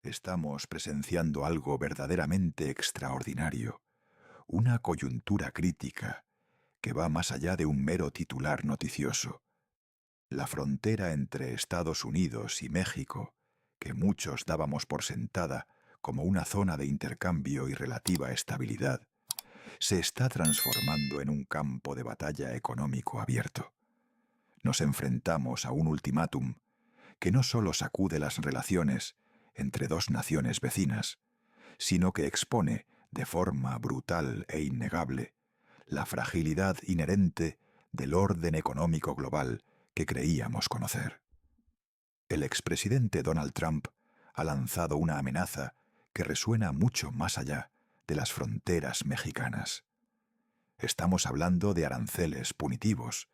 Estamos presenciando algo verdaderamente extraordinario, una coyuntura crítica que va más allá de un mero titular noticioso. La frontera entre Estados Unidos y México, que muchos dábamos por sentada como una zona de intercambio y relativa estabilidad, se está transformando en un campo de batalla económico abierto. Nos enfrentamos a un ultimátum que no solo sacude las relaciones entre dos naciones vecinas, sino que expone de forma brutal e innegable la fragilidad inherente del orden económico global que creíamos conocer. El expresidente Donald Trump ha lanzado una amenaza que resuena mucho más allá de las fronteras mexicanas. Estamos hablando de aranceles punitivos,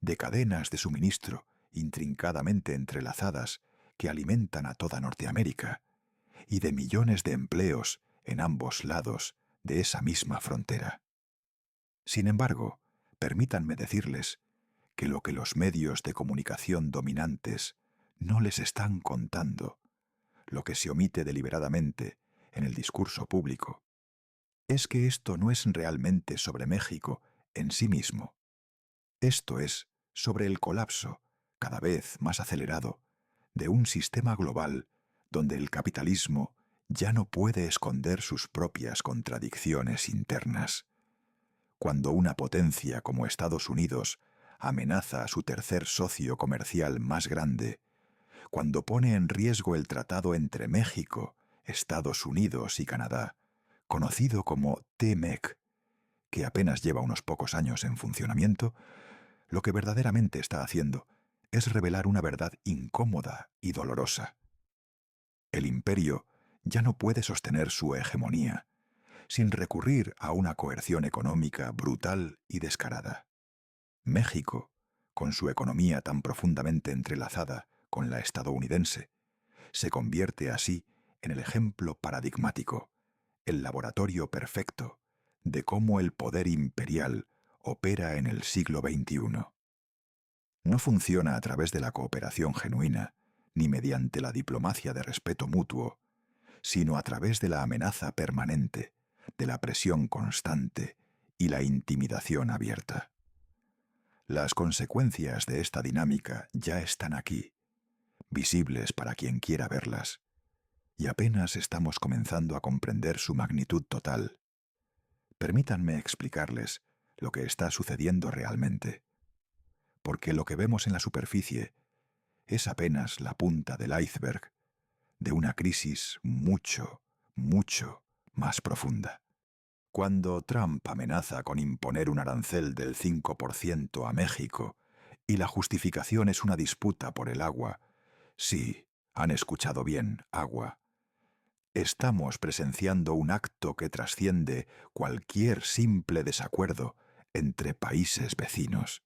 de cadenas de suministro intrincadamente entrelazadas que alimentan a toda Norteamérica, y de millones de empleos en ambos lados de esa misma frontera. Sin embargo, permítanme decirles que lo que los medios de comunicación dominantes no les están contando, lo que se omite deliberadamente en el discurso público, es que esto no es realmente sobre México en sí mismo. Esto es sobre el colapso, cada vez más acelerado, de un sistema global donde el capitalismo ya no puede esconder sus propias contradicciones internas. Cuando una potencia como Estados Unidos amenaza a su tercer socio comercial más grande, cuando pone en riesgo el tratado entre México, Estados Unidos y Canadá, conocido como TMEC, que apenas lleva unos pocos años en funcionamiento, lo que verdaderamente está haciendo es revelar una verdad incómoda y dolorosa. El imperio ya no puede sostener su hegemonía sin recurrir a una coerción económica brutal y descarada. México, con su economía tan profundamente entrelazada con la estadounidense, se convierte así en el ejemplo paradigmático, el laboratorio perfecto de cómo el poder imperial opera en el siglo XXI. No funciona a través de la cooperación genuina, ni mediante la diplomacia de respeto mutuo, sino a través de la amenaza permanente, de la presión constante y la intimidación abierta. Las consecuencias de esta dinámica ya están aquí, visibles para quien quiera verlas, y apenas estamos comenzando a comprender su magnitud total. Permítanme explicarles lo que está sucediendo realmente, porque lo que vemos en la superficie es apenas la punta del iceberg de una crisis mucho, mucho más profunda. Cuando Trump amenaza con imponer un arancel del 5% a México y la justificación es una disputa por el agua, sí, han escuchado bien, agua. Estamos presenciando un acto que trasciende cualquier simple desacuerdo entre países vecinos.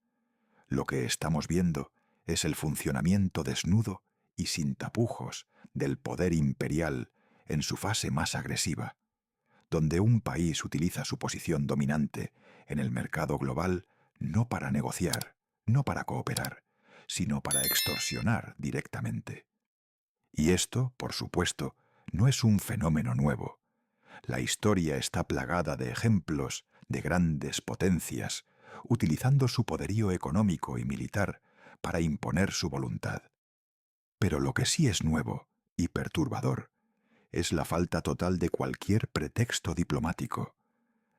Lo que estamos viendo es el funcionamiento desnudo y sin tapujos del poder imperial en su fase más agresiva, donde un país utiliza su posición dominante en el mercado global no para negociar, no para cooperar, sino para extorsionar directamente. Y esto, por supuesto, no es un fenómeno nuevo. La historia está plagada de ejemplos de grandes potencias utilizando su poderío económico y militar para imponer su voluntad. Pero lo que sí es nuevo y perturbador es la falta total de cualquier pretexto diplomático,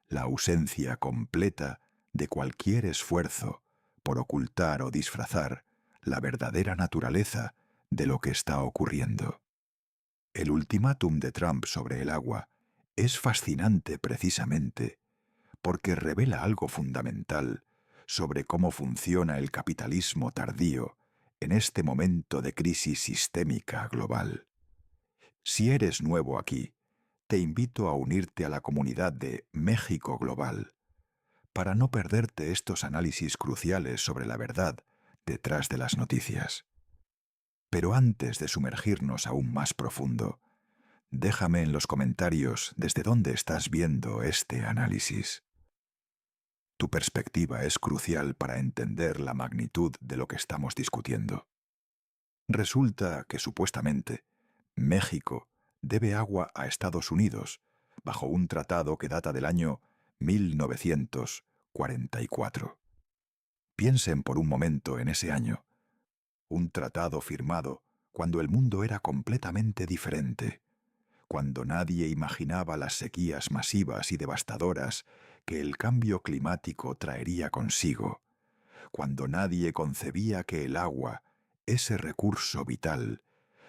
la ausencia completa de cualquier esfuerzo por ocultar o disfrazar la verdadera naturaleza de lo que está ocurriendo. El ultimátum de Trump sobre el agua es fascinante precisamente porque revela algo fundamental sobre cómo funciona el capitalismo tardío en este momento de crisis sistémica global. Si eres nuevo aquí, te invito a unirte a la comunidad de México Global para no perderte estos análisis cruciales sobre la verdad detrás de las noticias. Pero antes de sumergirnos aún más profundo, déjame en los comentarios desde dónde estás viendo este análisis. Tu perspectiva es crucial para entender la magnitud de lo que estamos discutiendo. Resulta que supuestamente México debe agua a Estados Unidos, bajo un tratado que data del año 1944. Piensen por un momento en ese año. Un tratado firmado cuando el mundo era completamente diferente, cuando nadie imaginaba las sequías masivas y devastadoras que el cambio climático traería consigo, cuando nadie concebía que el agua, ese recurso vital,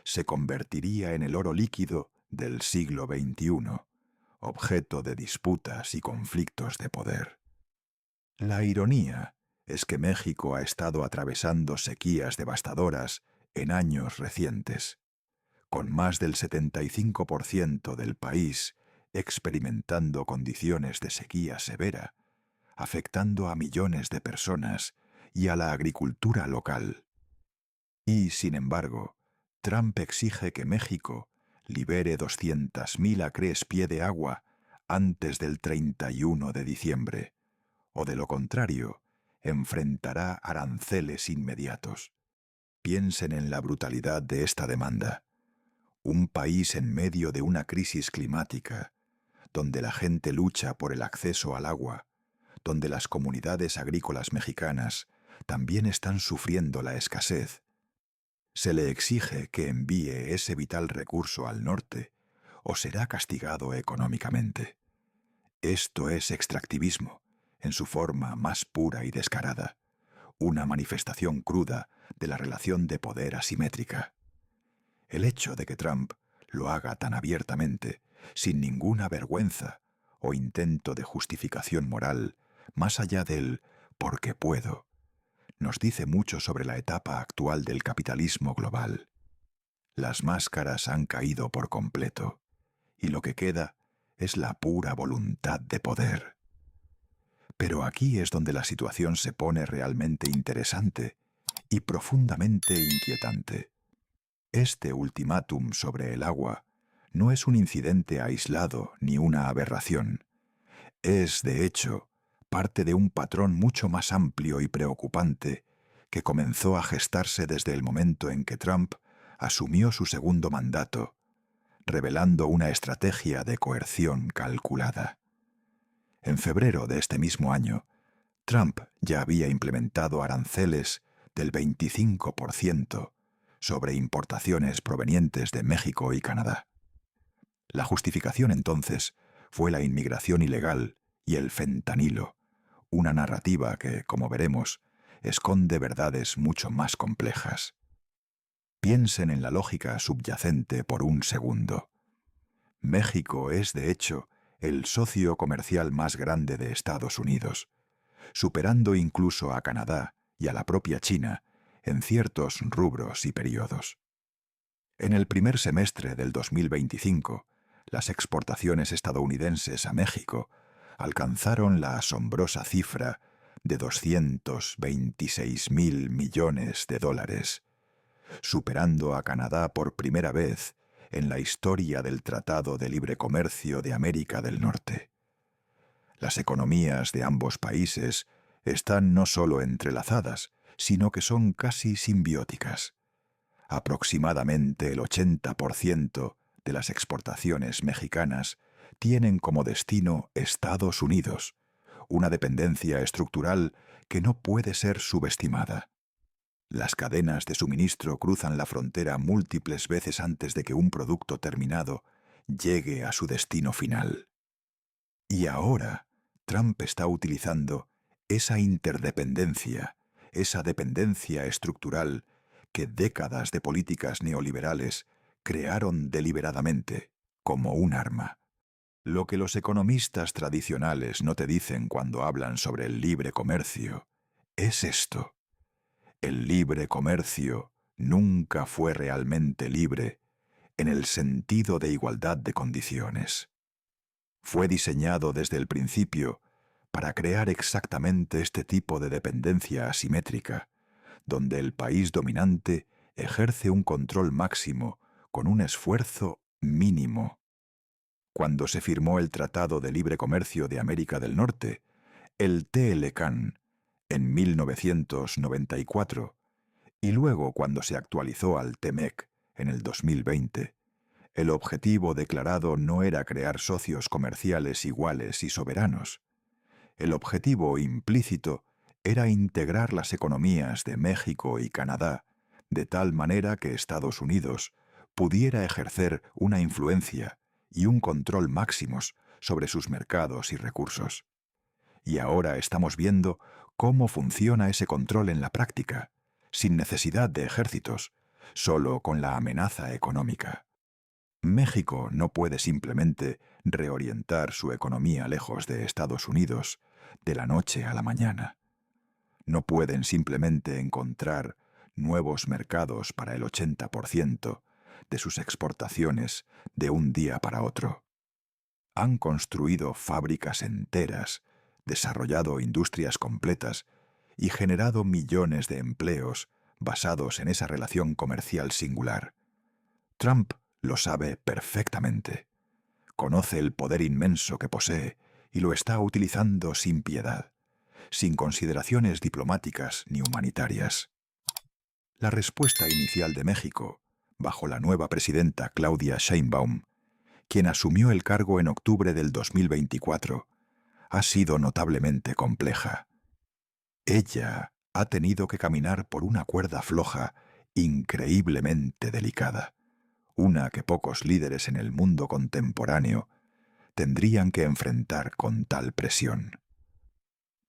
se convertiría en el oro líquido del siglo XXI, objeto de disputas y conflictos de poder. La ironía es que México ha estado atravesando sequías devastadoras en años recientes, con más del 75% del país experimentando condiciones de sequía severa, afectando a millones de personas y a la agricultura local. Y, sin embargo, Trump exige que México libere 200.000 acres pie de agua antes del 31 de diciembre, o de lo contrario, enfrentará aranceles inmediatos. Piensen en la brutalidad de esta demanda. Un país en medio de una crisis climática, donde la gente lucha por el acceso al agua, donde las comunidades agrícolas mexicanas también están sufriendo la escasez. Se le exige que envíe ese vital recurso al norte o será castigado económicamente. Esto es extractivismo, en su forma más pura y descarada, una manifestación cruda de la relación de poder asimétrica. El hecho de que Trump lo haga tan abiertamente, sin ninguna vergüenza o intento de justificación moral, más allá del «porque puedo», nos dice mucho sobre la etapa actual del capitalismo global. Las máscaras han caído por completo, y lo que queda es la pura voluntad de poder. Pero aquí es donde la situación se pone realmente interesante y profundamente inquietante. Este ultimátum sobre el agua no es un incidente aislado ni una aberración. Es, de hecho, parte de un patrón mucho más amplio y preocupante que comenzó a gestarse desde el momento en que Trump asumió su segundo mandato, revelando una estrategia de coerción calculada. En febrero de este mismo año, Trump ya había implementado aranceles del 25% sobre importaciones provenientes de México y Canadá. La justificación entonces fue la inmigración ilegal y el fentanilo, una narrativa que, como veremos, esconde verdades mucho más complejas. Piensen en la lógica subyacente por un segundo. México es, de hecho, el socio comercial más grande de Estados Unidos, superando incluso a Canadá y a la propia China en ciertos rubros y periodos. En el primer semestre del 2025, las exportaciones estadounidenses a México alcanzaron la asombrosa cifra de 226.000 millones de dólares, superando a Canadá por primera vez en la historia del Tratado de Libre Comercio de América del Norte. Las economías de ambos países están no solo entrelazadas, sino que son casi simbióticas. Aproximadamente el 80% de las exportaciones mexicanas tienen como destino Estados Unidos, una dependencia estructural que no puede ser subestimada. Las cadenas de suministro cruzan la frontera múltiples veces antes de que un producto terminado llegue a su destino final. Y ahora, Trump está utilizando esa interdependencia, esa dependencia estructural que décadas de políticas neoliberales crearon deliberadamente como un arma. Lo que los economistas tradicionales no te dicen cuando hablan sobre el libre comercio es esto. El libre comercio nunca fue realmente libre en el sentido de igualdad de condiciones. Fue diseñado desde el principio para crear exactamente este tipo de dependencia asimétrica, donde el país dominante ejerce un control máximo con un esfuerzo mínimo. Cuando se firmó el Tratado de Libre Comercio de América del Norte, el TLCAN, en 1994, y luego cuando se actualizó al TEMEC en el 2020, El objetivo declarado no era crear socios comerciales iguales y soberanos. El objetivo implícito era integrar las economías de México y Canadá de tal manera que Estados Unidos pudiera ejercer una influencia y un control máximos sobre sus mercados y recursos. Y ahora estamos viendo cómo funciona ese control en la práctica, sin necesidad de ejércitos, solo con la amenaza económica. México no puede simplemente reorientar su economía lejos de Estados Unidos de la noche a la mañana. No pueden simplemente encontrar nuevos mercados para el 80% de sus exportaciones de un día para otro. Han construido fábricas enteras, desarrollado industrias completas y generado millones de empleos basados en esa relación comercial singular. Trump lo sabe perfectamente. Conoce el poder inmenso que posee y lo está utilizando sin piedad, sin consideraciones diplomáticas ni humanitarias. La respuesta inicial de México, bajo la nueva presidenta Claudia Sheinbaum, quien asumió el cargo en octubre del 2024, ha sido notablemente compleja. Ella ha tenido que caminar por una cuerda floja increíblemente delicada, una que pocos líderes en el mundo contemporáneo tendrían que enfrentar con tal presión.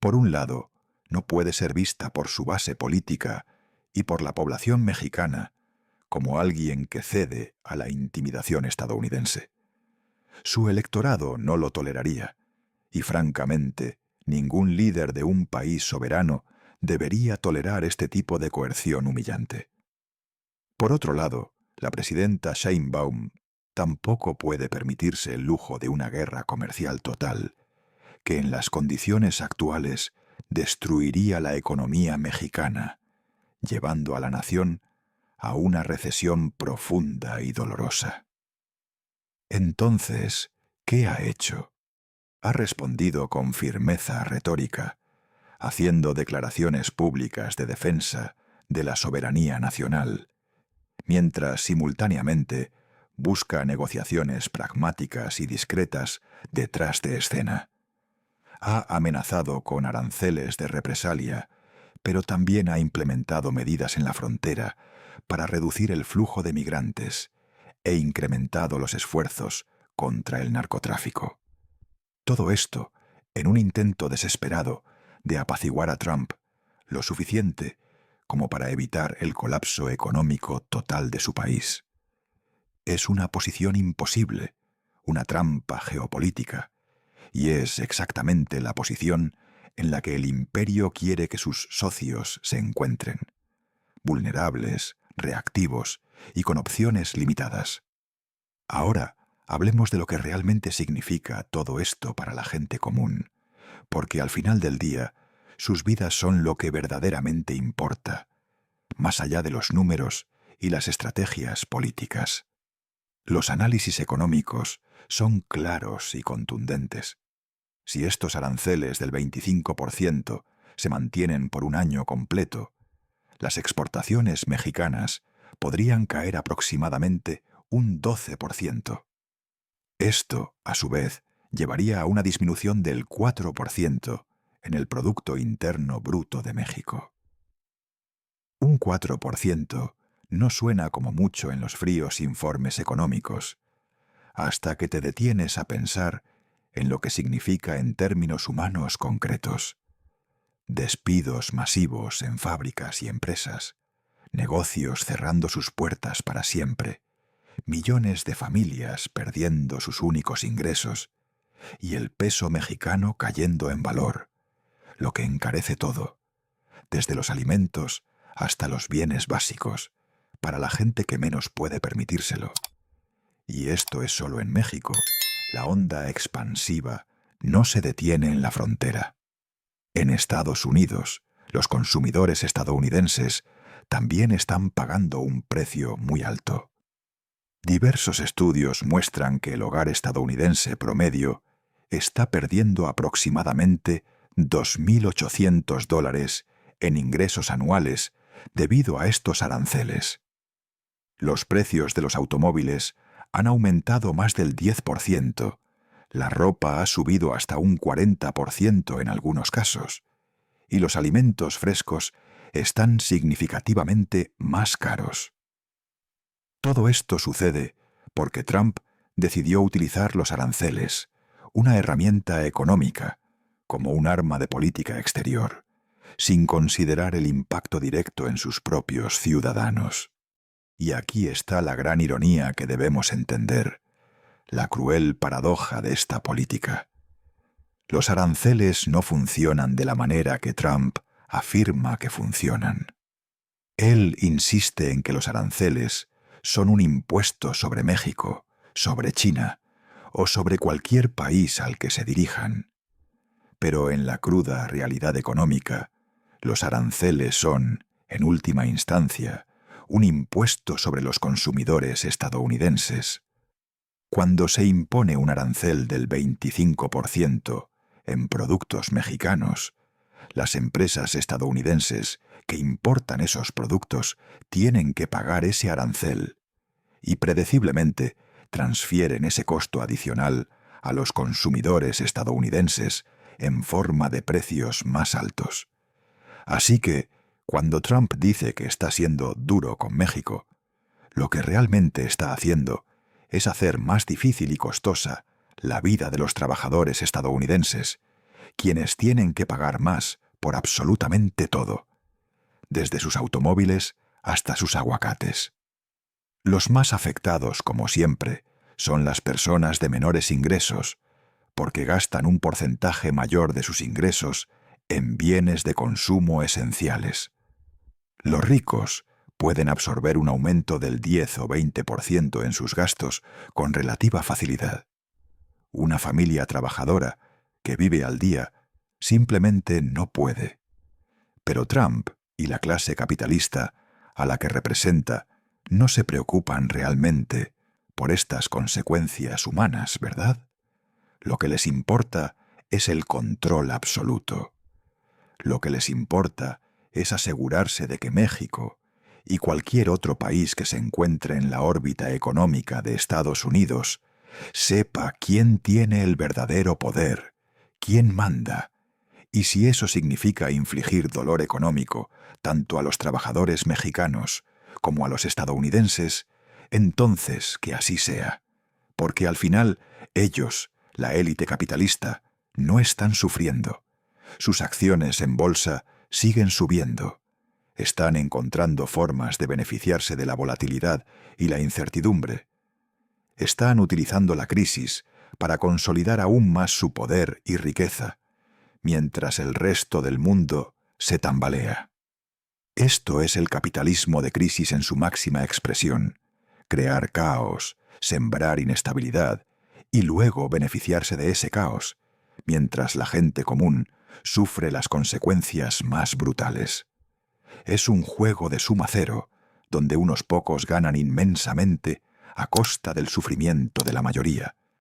Por un lado, no puede ser vista por su base política y por la población mexicana como alguien que cede a la intimidación estadounidense. Su electorado no lo toleraría, y francamente, ningún líder de un país soberano debería tolerar este tipo de coerción humillante. Por otro lado, la presidenta Sheinbaum tampoco puede permitirse el lujo de una guerra comercial total, que en las condiciones actuales destruiría la economía mexicana, llevando a la nación a una recesión profunda y dolorosa. Entonces, ¿qué ha hecho? Ha respondido con firmeza retórica, haciendo declaraciones públicas de defensa de la soberanía nacional, mientras simultáneamente busca negociaciones pragmáticas y discretas detrás de escena. Ha amenazado con aranceles de represalia, pero también ha implementado medidas en la frontera para reducir el flujo de migrantes e incrementado los esfuerzos contra el narcotráfico. Todo esto en un intento desesperado de apaciguar a Trump lo suficiente como para evitar el colapso económico total de su país. Es una posición imposible, una trampa geopolítica, y es exactamente la posición en la que el imperio quiere que sus socios se encuentren, vulnerables, reactivos y con opciones limitadas. Ahora, hablemos de lo que realmente significa todo esto para la gente común, porque al final del día, sus vidas son lo que verdaderamente importa, más allá de los números y las estrategias políticas. Los análisis económicos son claros y contundentes. Si estos aranceles del 25% se mantienen por un año completo, las exportaciones mexicanas podrían caer aproximadamente un 12%. Esto, a su vez, llevaría a una disminución del 4% en el Producto Interno Bruto de México. Un 4% no suena como mucho en los fríos informes económicos, hasta que te detienes a pensar en lo que significa en términos humanos concretos. Despidos masivos en fábricas y empresas, negocios cerrando sus puertas para siempre, millones de familias perdiendo sus únicos ingresos y el peso mexicano cayendo en valor, lo que encarece todo, desde los alimentos hasta los bienes básicos, para la gente que menos puede permitírselo. Y esto es solo en México. La onda expansiva no se detiene en la frontera. En Estados Unidos, los consumidores estadounidenses también están pagando un precio muy alto. Diversos estudios muestran que el hogar estadounidense promedio está perdiendo aproximadamente $2.800 en ingresos anuales debido a estos aranceles. Los precios de los automóviles han aumentado más del 10%, la ropa ha subido hasta un 40% en algunos casos, y los alimentos frescos están significativamente más caros. Todo esto sucede porque Trump decidió utilizar los aranceles, una herramienta económica, como un arma de política exterior, sin considerar el impacto directo en sus propios ciudadanos. Y aquí está la gran ironía que debemos entender, la cruel paradoja de esta política. Los aranceles no funcionan de la manera que Trump afirma que funcionan. Él insiste en que los aranceles son un impuesto sobre México, sobre China o sobre cualquier país al que se dirijan. Pero en la cruda realidad económica, los aranceles son, en última instancia, un impuesto sobre los consumidores estadounidenses. Cuando se impone un arancel del 25% en productos mexicanos, las empresas estadounidenses que importan esos productos tienen que pagar ese arancel y predeciblemente transfieren ese costo adicional a los consumidores estadounidenses en forma de precios más altos. Así que, cuando Trump dice que está siendo duro con México, lo que realmente está haciendo es hacer más difícil y costosa la vida de los trabajadores estadounidenses, quienes tienen que pagar más por absolutamente todo, desde sus automóviles hasta sus aguacates. Los más afectados, como siempre, son las personas de menores ingresos, porque gastan un porcentaje mayor de sus ingresos en bienes de consumo esenciales. Los ricos pueden absorber un aumento del 10 o 20% en sus gastos con relativa facilidad. Una familia trabajadora que vive al día simplemente no puede. Pero Trump y la clase capitalista a la que representa no se preocupan realmente por estas consecuencias humanas, ¿verdad? Lo que les importa es el control absoluto. Lo que les importa es asegurarse de que México y cualquier otro país que se encuentre en la órbita económica de Estados Unidos sepa quién tiene el verdadero poder, quién manda, y si eso significa infligir dolor económico tanto a los trabajadores mexicanos como a los estadounidenses, entonces que así sea, porque al final ellos, la élite capitalista, no están sufriendo. Sus acciones en bolsa siguen subiendo. Están encontrando formas de beneficiarse de la volatilidad y la incertidumbre. Están utilizando la crisis para consolidar aún más su poder y riqueza, mientras el resto del mundo se tambalea. Esto es el capitalismo de crisis en su máxima expresión: crear caos, sembrar inestabilidad y luego beneficiarse de ese caos, mientras la gente común sufre las consecuencias más brutales. Es un juego de suma cero, donde unos pocos ganan inmensamente a costa del sufrimiento de la mayoría,